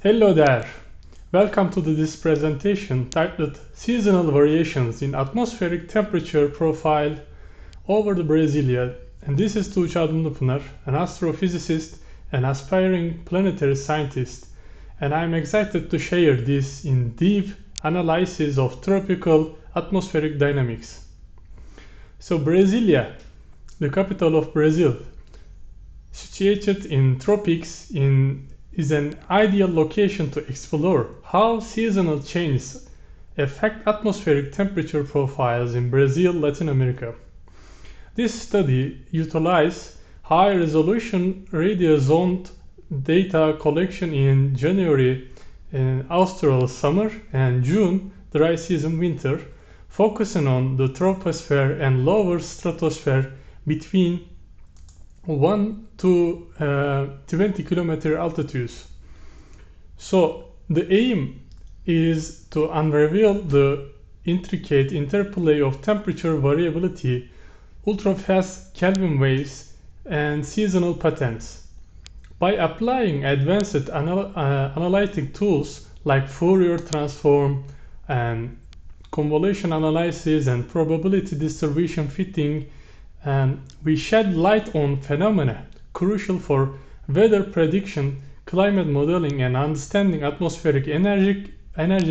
Hello there! Welcome to this presentation titled Seasonal Variations in Atmospheric Temperature Profile over the Brasília. And this is Tuğçağ DUMLUPINAR, an astrophysicist and aspiring planetary scientist. And I'm excited to share this in-depth analysis of tropical atmospheric dynamics. So Brasília, the capital of Brazil, situated in tropics is an ideal location to explore how seasonal changes affect atmospheric temperature profiles in Brazil, Latin America. This study utilized high-resolution radiosonde data collection in January austral summer and June dry season winter, focusing on the troposphere and lower stratosphere between 1 to 20 kilometer altitudes. So the aim is to unravel the intricate interplay of temperature variability, ultrafast Kelvin waves, and seasonal patterns. By applying advanced analytic tools like Fourier Transform and convolution analysis and probability distribution fitting, we shed light on phenomena crucial for weather prediction, climate modeling, and understanding atmospheric energy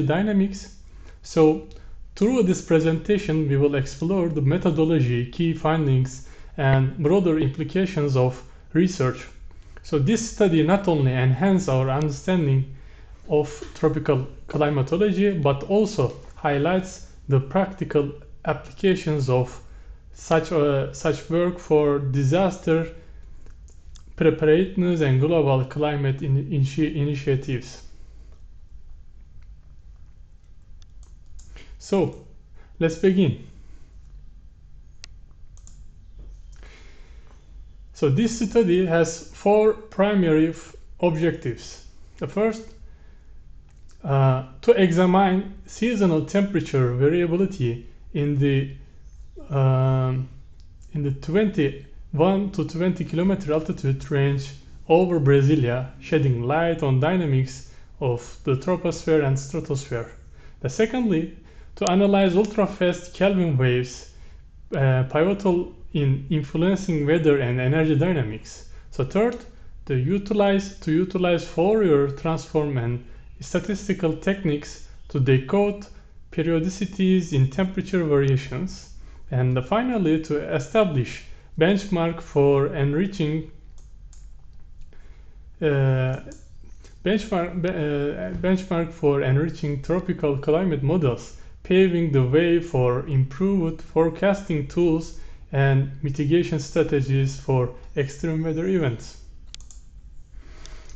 dynamics. So through this presentation, we will explore the methodology, key findings, and broader implications of research. So this study not only enhances our understanding of tropical climatology, but also highlights the practical applications of such work for disaster preparedness and global climate initiatives. So let's begin. So this study has four primary objectives. The first, to examine seasonal temperature variability in the 21 to 20 kilometer altitude range over Brasília, shedding light on dynamics of the troposphere and stratosphere. Secondly, to analyze ultrafast Kelvin waves, pivotal in influencing weather and energy dynamics. So third, to utilize Fourier Transform and statistical techniques to decode periodicities in temperature variations. And finally, to establish benchmark for enriching tropical climate models, paving the way for improved forecasting tools and mitigation strategies for extreme weather events.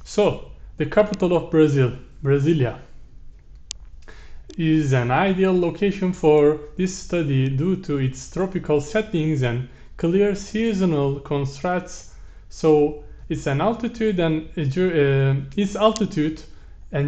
So, the capital of Brazil, Brasília, is an ideal location for this study due to its tropical settings and clear seasonal contrasts. So its altitude and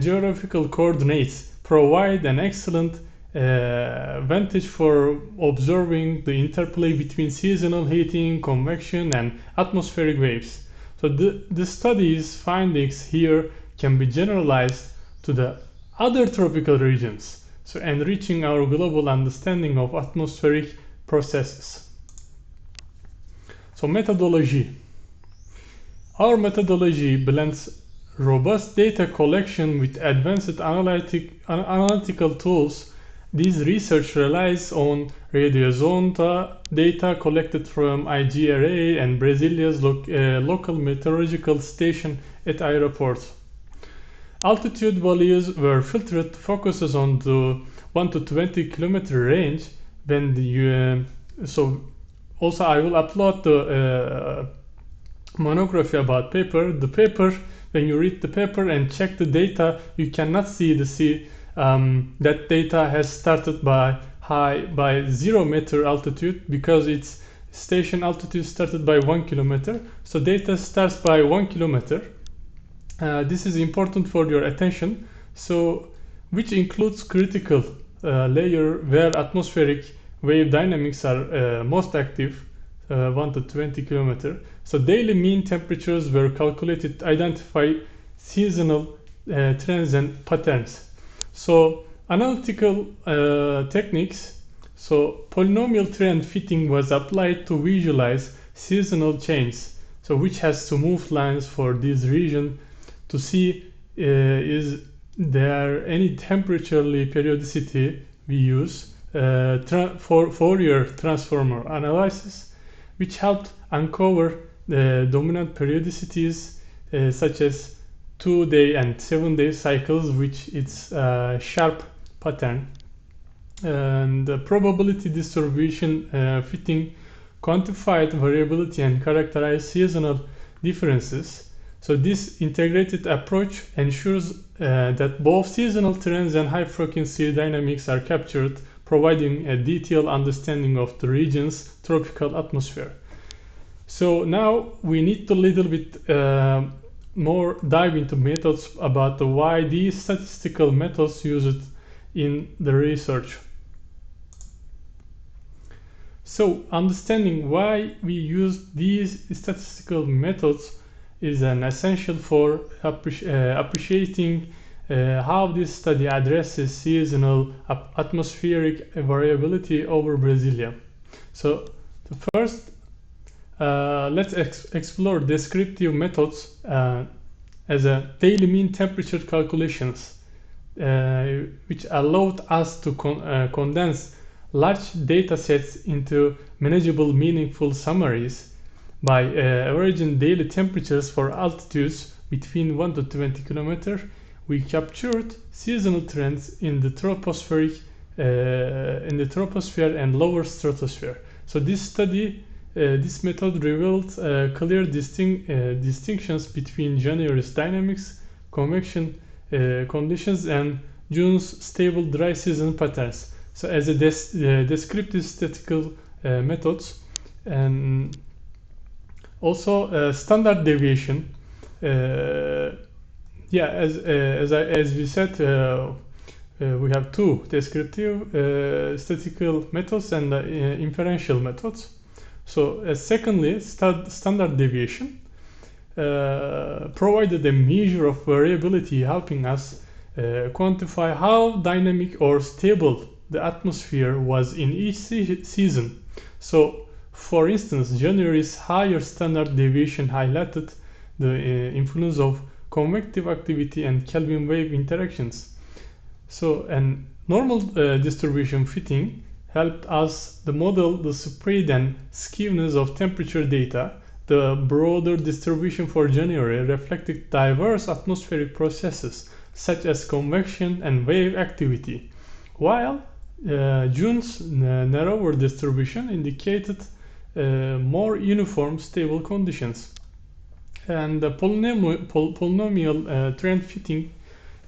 geographical coordinates provide an excellent vantage for observing the interplay between seasonal heating, convection, and atmospheric waves. So the study's findings here can be generalized to the other tropical regions, so enriching our global understanding of atmospheric processes. So methodology. Our methodology blends robust data collection with advanced analytical tools. This research relies on radiosonde data collected from IGRA and Brasília's local meteorological station at airports. Altitude values were filtered focuses on the 1 to 20 kilometer range. So also I will upload the monograph about paper. The paper, when you read the paper and check the data, you cannot see that data has started by 0 meter altitude because its station altitude started by 1 kilometer. So data starts by 1 kilometer. This is important for your attention, so which includes critical layer where atmospheric wave dynamics are most active, 1 to 20 kilometer. So daily mean temperatures were calculated to identify seasonal trends and patterns. So analytical techniques, so polynomial trend fitting was applied to visualize seasonal changes, so which has smooth lines for this region to see is there any temperaturely periodicity we use for Fourier Transform analysis, which helped uncover the dominant periodicities such as 2-day and 7-day cycles, which it's a sharp pattern. And the probability distribution fitting quantified variability and characterized seasonal differences. So this integrated approach ensures that both seasonal trends and high-frequency dynamics are captured, providing a detailed understanding of the region's tropical atmosphere. So now we need to little bit more dive into methods about why these statistical methods used in the research. So understanding why we use these statistical methods is an essential for appreciating how this study addresses seasonal atmospheric variability over Brasília. So the first, let's explore descriptive methods as a daily mean temperature calculations, which allowed us to condense large data sets into manageable, meaningful summaries. By averaging daily temperatures for altitudes between 1 to 20 kilometers, we captured seasonal trends in the troposphere and lower stratosphere. So this study, this method revealed clear distinctions between January's dynamics, convection conditions, and June's stable dry season patterns. So as a descriptive statistical methods, and also standard deviation. As we said, we have two descriptive statistical methods and inferential methods. So secondly, standard deviation provided a measure of variability, helping us quantify how dynamic or stable the atmosphere was in each season. So for instance, January's higher standard deviation highlighted the influence of convective activity and Kelvin wave interactions. So, and normal distribution fitting helped us to model the spread and skewness of temperature data. The broader distribution for January reflected diverse atmospheric processes such as convection and wave activity, while June's narrower distribution indicated more uniform, stable conditions. And the polynomial trend fitting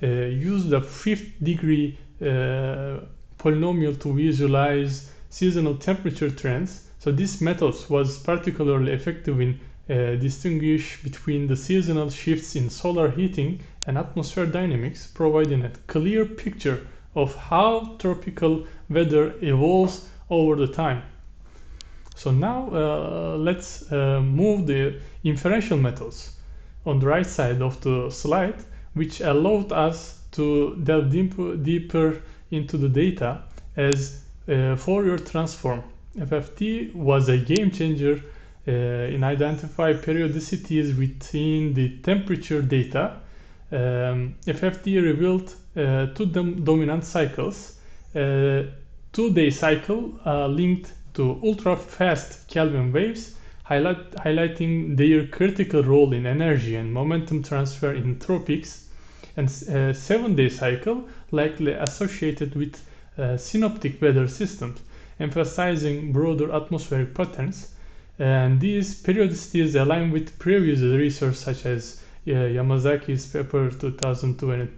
used a fifth-degree polynomial to visualize seasonal temperature trends. So this method was particularly effective in distinguish between the seasonal shifts in solar heating and atmosphere dynamics, providing a clear picture of how tropical weather evolves over the time. So now let's move the inferential methods on the right side of the slide, which allowed us to delve deeper into the data as Fourier Transform. FFT was a game changer in identifying periodicities within the temperature data. FFT revealed two dominant cycles, 2-day cycle linked to ultra-fast Kelvin waves, highlighting their critical role in energy and momentum transfer in tropics, and 7-day cycle likely associated with synoptic weather systems, emphasizing broader atmospheric patterns. And these periodicities align with previous research such as Yamazaki's paper 2002, and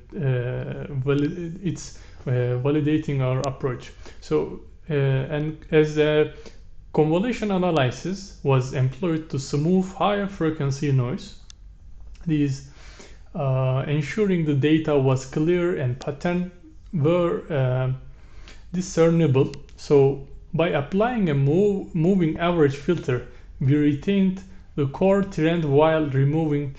it's validating our approach. So, and as a convolution analysis was employed to smooth higher frequency noise, these ensuring the data was clear and pattern were discernible. So by applying a moving average filter, we retained the core trend while removing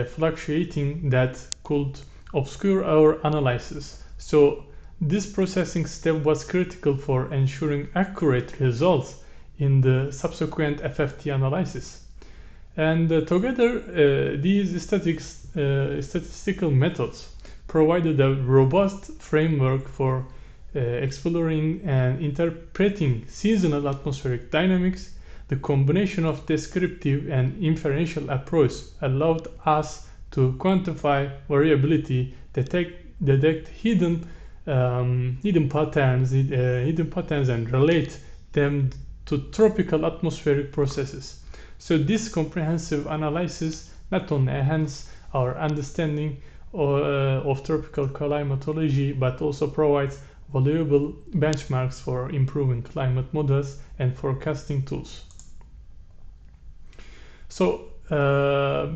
fluctuating that could obscure our analysis. So this processing step was critical for ensuring accurate results in the subsequent FFT analysis. And together, these statistical methods provided a robust framework for exploring and interpreting seasonal atmospheric dynamics. The combination of descriptive and inferential approach allowed us to quantify variability, detect hidden patterns, and relate them to tropical atmospheric processes. So this comprehensive analysis not only enhances our understanding of tropical climatology, but also provides valuable benchmarks for improving climate models and forecasting tools. So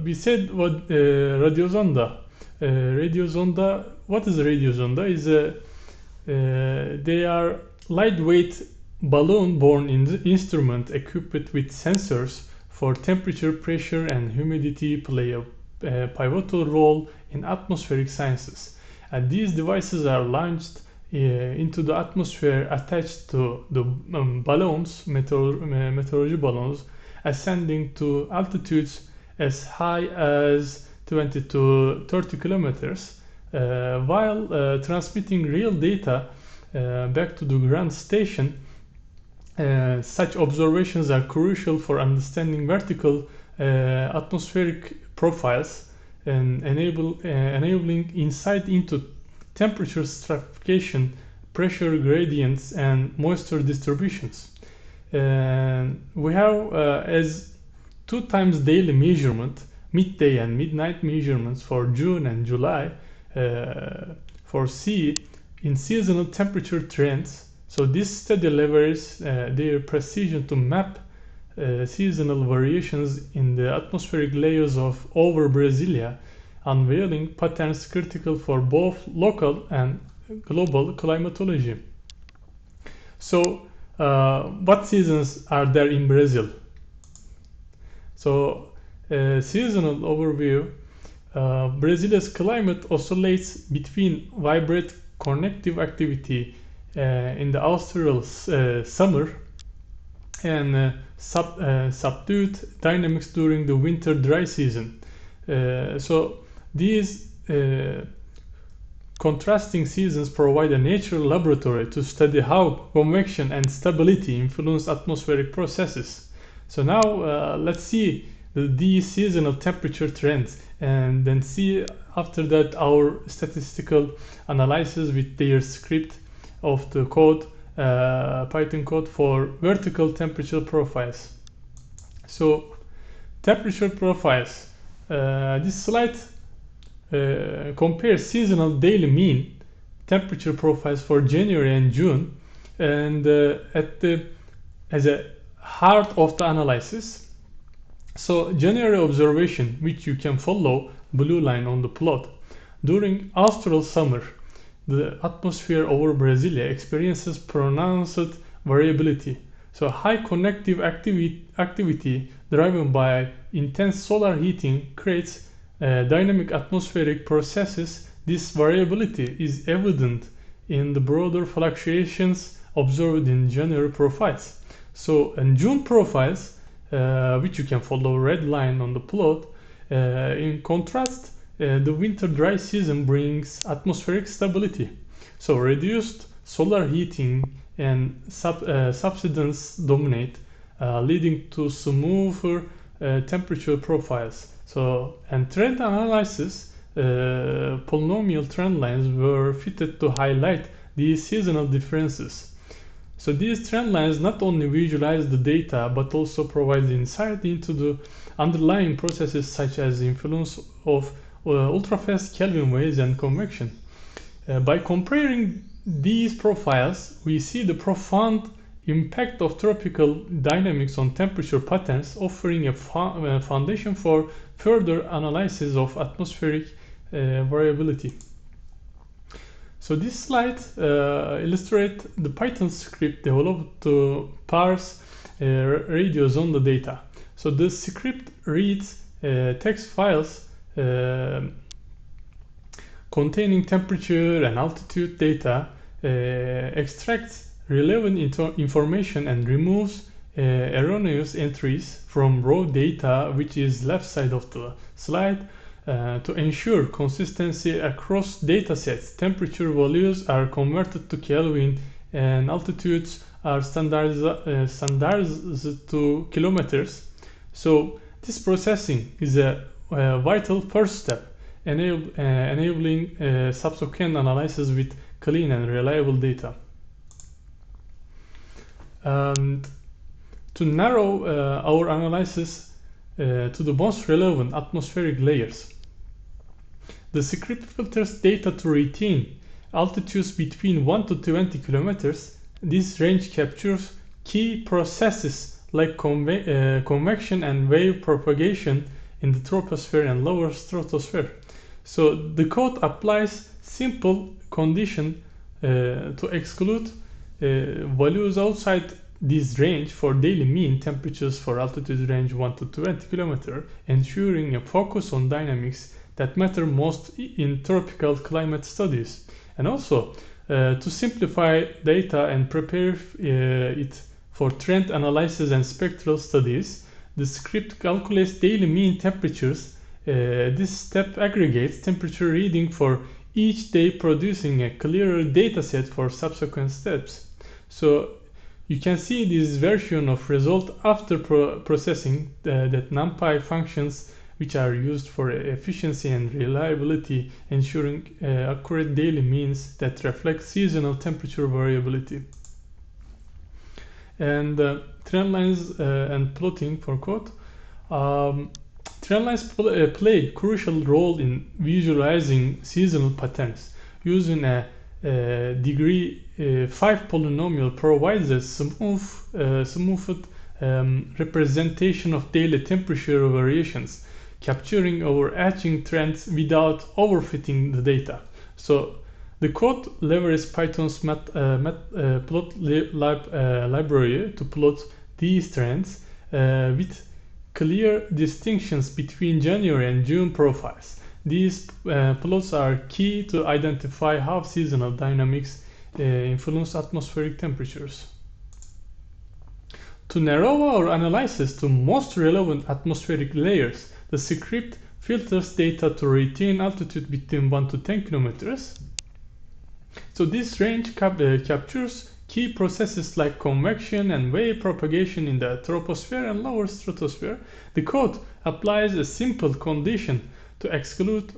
we said what Radiosonde. What is Radiosonde? They are lightweight balloon-borne instrument equipped with sensors for temperature, pressure, and humidity play a pivotal role in atmospheric sciences. And these devices are launched into the atmosphere attached to the balloons, meteorology balloons, ascending to altitudes as high as 20 to 30 kilometers, while transmitting real data back to the ground station. Such observations are crucial for understanding vertical atmospheric profiles and enabling insight into temperature stratification, pressure gradients, and moisture distributions. We have as 2 times daily measurement, midday and midnight measurements for June and July for C in seasonal temperature trends. So this study leverages their precision to map seasonal variations in the atmospheric layers of over Brasília, unveiling patterns critical for both local and global climatology. So what seasons are there in Brazil? So seasonal overview. Brazilia's climate oscillates between vibrant convective activity in the austral summer and subdued dynamics during the winter dry season. So these contrasting seasons provide a natural laboratory to study how convection and stability influence atmospheric processes. So now let's see these seasonal temperature trends, and then see after that our statistical analysis with their script of the code, Python code for vertical temperature profiles. So temperature profiles. This slide compares seasonal daily mean temperature profiles for January and June, and as a heart of the analysis. So January observation, which you can follow, blue line on the plot. During austral summer, the atmosphere over Brasília experiences pronounced variability. So high convective activity driven by intense solar heating creates dynamic atmospheric processes. This variability is evident in the broader fluctuations observed in January profiles. So in June profiles, which you can follow red line on the plot, in contrast, the winter dry season brings atmospheric stability. So reduced solar heating and subsidence dominate, leading to smoother temperature profiles. So, and trend analysis, polynomial trend lines were fitted to highlight these seasonal differences. So these trend lines not only visualize the data, but also provide insight into the underlying processes such as influence of ultrafast Kelvin waves and convection. By comparing these profiles, we see the profound impact of tropical dynamics on temperature patterns, offering a foundation for further analysis of atmospheric variability. So this slide illustrates the Python script developed to parse Radiosonde data. So this script reads text files containing temperature and altitude data extracts relevant information and removes erroneous entries from raw data, which is left side of the slide. To ensure consistency across datasets, temperature values are converted to Kelvin and altitudes are standardized to kilometers. So this processing is a vital first step, enabling subsequent analysis with clean and reliable data. And to narrow our analysis to the most relevant atmospheric layers, the script filters data to retain altitudes between 1 to 20 kilometers. This range captures key processes like convection and wave propagation in the troposphere and lower stratosphere. So the code applies simple condition to exclude values outside this range for daily mean temperatures for altitude range 1 to 20 km, ensuring a focus on dynamics that matter most in tropical climate studies. And also to simplify data and prepare it for trend analysis and spectral studies, the script calculates daily mean temperatures. This step aggregates temperature reading for each day, producing a clearer data set for subsequent steps. So you can see this version of result after processing that NumPy functions which are used for efficiency and reliability, ensuring accurate daily means that reflect seasonal temperature variability. And trend lines and plotting for code. Trend lines play a crucial role in visualizing seasonal patterns. Using a degree 5 polynomial provides a smoothed representation of daily temperature variations, capturing overarching trends without overfitting the data. So the code leverages Python's plot library to plot these trends with clear distinctions between January and June profiles. These plots are key to identify how seasonal dynamics influence atmospheric temperatures. To narrow our analysis to most relevant atmospheric layers, the script filters data to retain altitude between 1 to 10 kilometers. So this range captures key processes like convection and wave propagation in the troposphere and lower stratosphere. The code applies a simple condition to exclude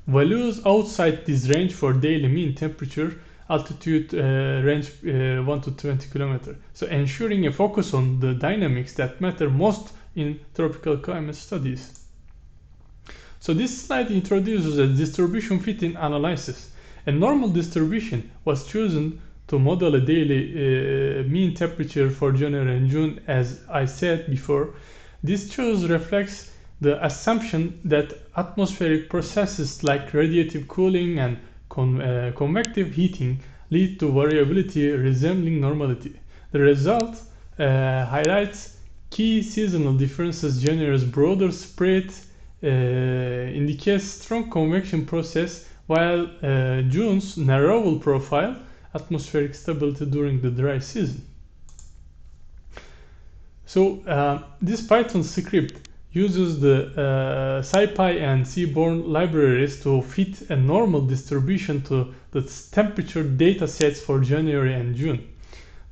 values outside this range for daily mean temperature, altitude range 1 to 20 km. So ensuring a focus on the dynamics that matter most in tropical climate studies. So this slide introduces a distribution fitting analysis. A normal distribution was chosen to model a daily mean temperature for January and June, as I said before. This choice reflects the assumption that atmospheric processes like radiative cooling and convective heating lead to variability resembling normality. The result highlights key seasonal differences. January's broader spread indicates strong convection process, while June's narrower profile atmospheric stability during the dry season. So this Python script uses the SciPy and Seaborn libraries to fit a normal distribution to the temperature data sets for January and June.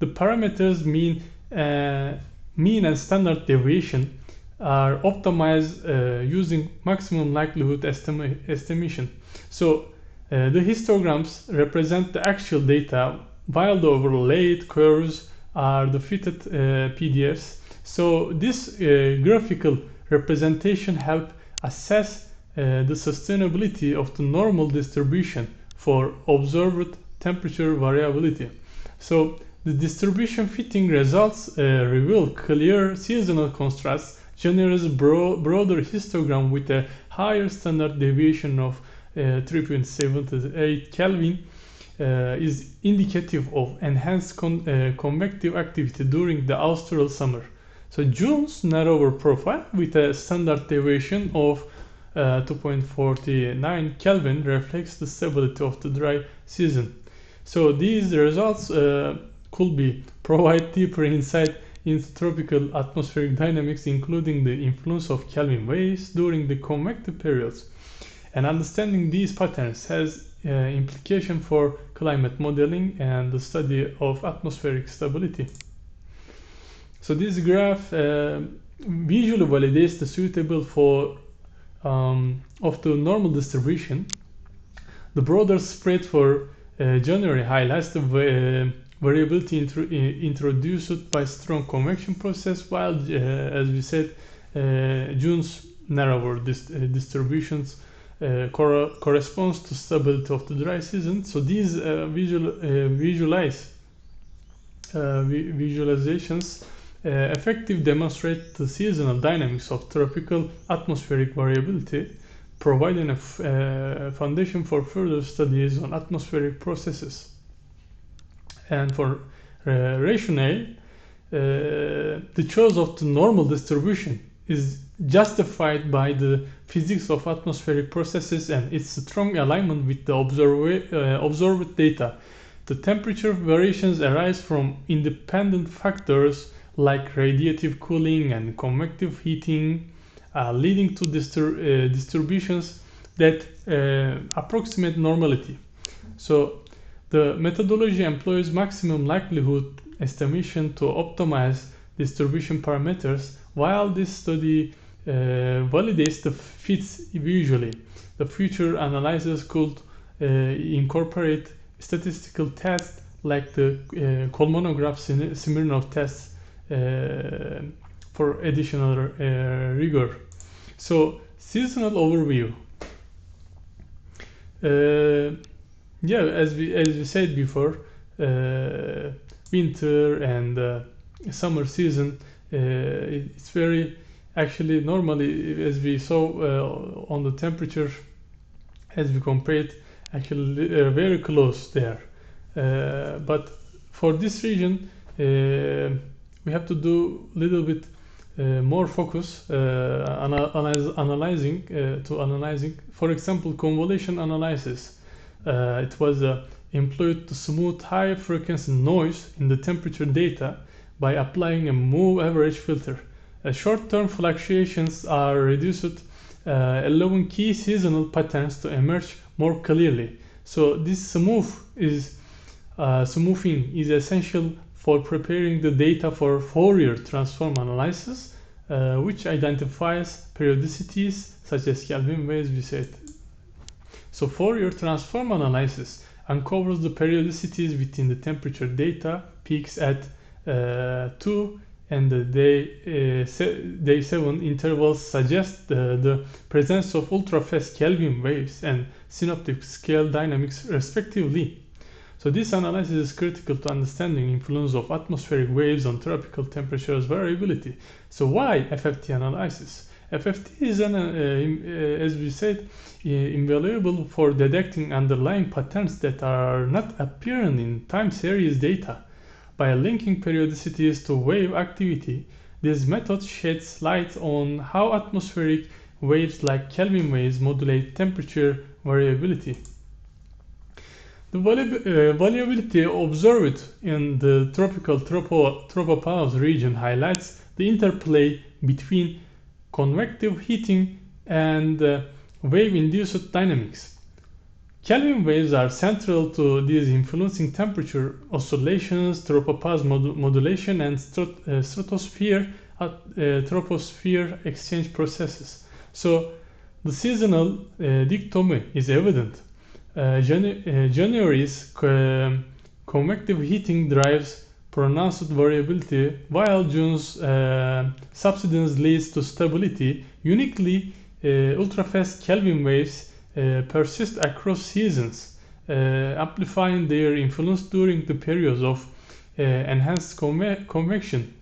The parameters mean and standard deviation are optimized using maximum likelihood estimation. So the histograms represent the actual data, while the overlaid curves are the fitted PDFs. So this graphical representation helps assess the sustainability of the normal distribution for observed temperature variability. So the distribution fitting results reveal clear seasonal contrasts. January's broader histogram with a higher standard deviation of 3.78 Kelvin is indicative of enhanced convective activity during the austral summer. So June's narrower profile with a standard deviation of 2.49 Kelvin reflects the stability of the dry season. So these results could be provide deeper insight into tropical atmospheric dynamics, including the influence of Kelvin waves during the convective periods. And understanding these patterns has implication for climate modeling and the study of atmospheric stability. So this graph visually validates the suitable for of the normal distribution. The broader spread for January highlights the variability introduced by strong convection process, while as we said, June's narrower distributions corresponds to stability of the dry season. So these visualizations effectively demonstrate the seasonal dynamics of tropical atmospheric variability, providing a foundation for further studies on atmospheric processes. And for rationale, the choice of the normal distribution is justified by the physics of atmospheric processes and its strong alignment with the observed data. The temperature variations arise from independent factors like radiative cooling and convective heating, leading to distributions that approximate normality. So the methodology employs maximum likelihood estimation to optimize distribution parameters, while this study validates the fits visually. The future analysis could incorporate statistical tests like the Kolmogorov-Smirnov tests for additional rigor. So seasonal overview. Yeah, as we said before, winter and summer season, it's very actually normally, as we saw on the temperature, as we compared, actually very close there. But for this region, we have to do a little bit more focus analyzing. For example, convolution analysis. It was employed to smooth high frequency noise in the temperature data by applying a move average filter. Short-term fluctuations are reduced, allowing key seasonal patterns to emerge more clearly. So this smoothing is essential for preparing the data for Fourier Transform analysis, which identifies periodicities such as Kelvin waves, we said. So Fourier Transform analysis uncovers the periodicities within the temperature data peaks at 2 and the day 7 intervals suggest the presence of ultrafast Kelvin waves and synoptic scale dynamics respectively. So this analysis is critical to understanding influence of atmospheric waves on tropical temperatures variability. So why FFT analysis? FFT is, as we said, invaluable for detecting underlying patterns that are not apparent in time series data. By linking periodicities to wave activity, this method sheds light on how atmospheric waves like Kelvin waves modulate temperature variability. The variability observed in the tropical tropopause region highlights the interplay between convective heating and wave-induced dynamics. Kelvin waves are central to these influencing temperature oscillations, tropopause modulation, and stratosphere troposphere exchange processes. So the seasonal dichotomy is evident. January's convective heating drives pronounced variability, while June's subsidence leads to stability. Uniquely, ultrafast Kelvin waves persist across seasons, amplifying their influence during the periods of enhanced convection.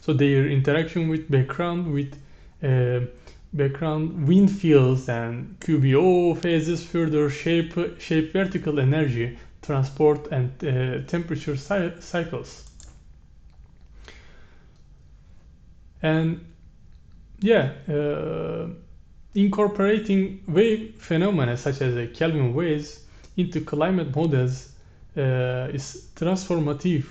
So their interaction with background wind fields and QBO phases further shape vertical energy transport and temperature cycles. And yeah, incorporating wave phenomena such as Kelvin waves into climate models is transformative.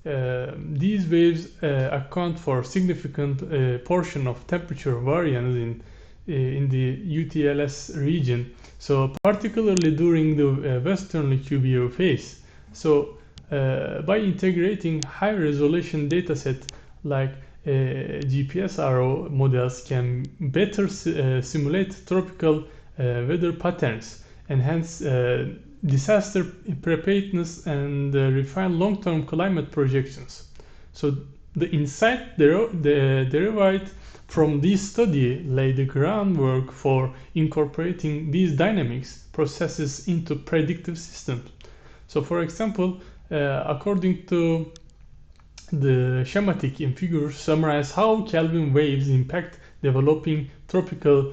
These waves account for significant portion of temperature variance in the UTLS region, so particularly during the westerly QBO phase. So by integrating high resolution dataset like GPSRO models can better simulate tropical weather patterns, enhance disaster preparedness, and refine long-term climate projections. So the insight derived from this study laid the groundwork for incorporating these dynamics processes into predictive systems. So for example, according to the schematic in figure summarize how Kelvin waves impact developing tropical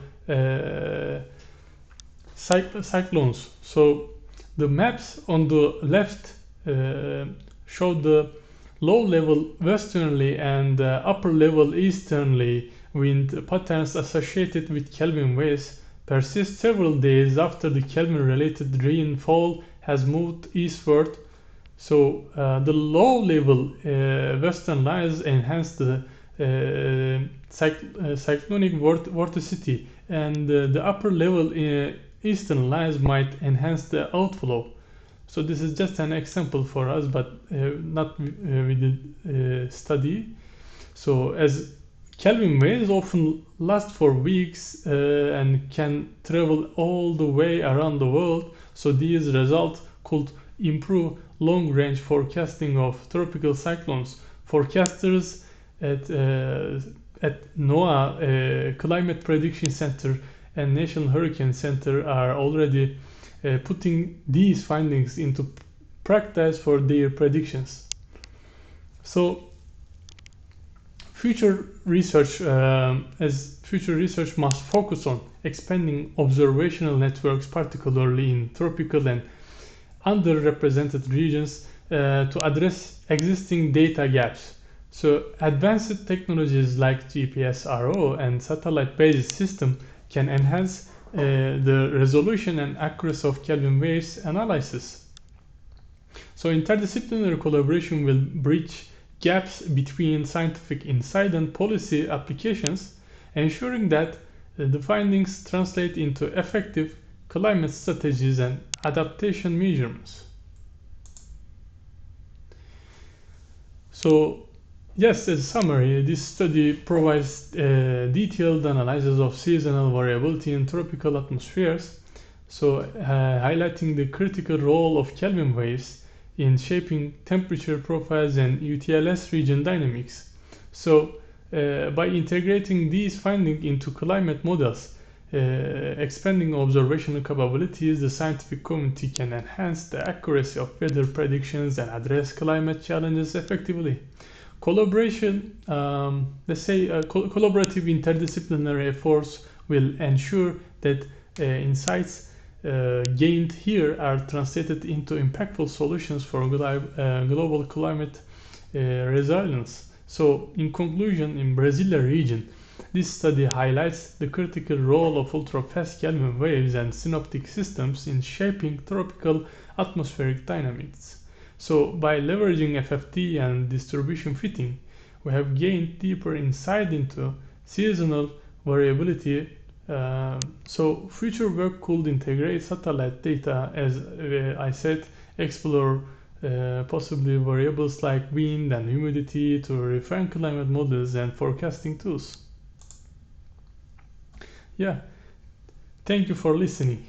cyclones. So the maps on the left show the low-level westerly and upper-level easterly wind patterns associated with Kelvin waves persist several days after the Kelvin-related rainfall has moved eastward. So the low-level western lines enhance the cyclonic vorticity, and the upper-level eastern lines might enhance the outflow. So this is just an example for us, but not with the study. So as Kelvin waves often last for weeks and can travel all the way around the world, so these results could improve long-range forecasting of tropical cyclones. Forecasters at NOAA Climate Prediction Center and National Hurricane Center are already putting these findings into practice for their predictions. So future research must focus on expanding observational networks, particularly in tropical and underrepresented regions, to address existing data gaps. So advanced technologies like GPSRO and satellite-based system can enhance the resolution and accuracy of Kelvin waves analysis. So interdisciplinary collaboration will bridge gaps between scientific insight and policy applications, ensuring that the findings translate into effective climate strategies and adaptation measurements. So yes, as a summary, this study provides detailed analysis of seasonal variability in tropical atmospheres, so highlighting the critical role of Kelvin waves in shaping temperature profiles and UTLS region dynamics. So by integrating these findings into climate models, expanding observational capabilities, the scientific community can enhance the accuracy of weather predictions and address climate challenges effectively. Collaboration, collaborative interdisciplinary efforts will ensure that insights gained here are translated into impactful solutions for global climate resilience. So in conclusion, in Brasília region, this study highlights the critical role of ultrafast Kelvin waves and synoptic systems in shaping tropical atmospheric dynamics. So by leveraging FFT and distribution fitting, we have gained deeper insight into seasonal variability. So future work could integrate satellite data, as I said, explore possibly variables like wind and humidity to refine climate models and forecasting tools. Yeah, thank you for listening.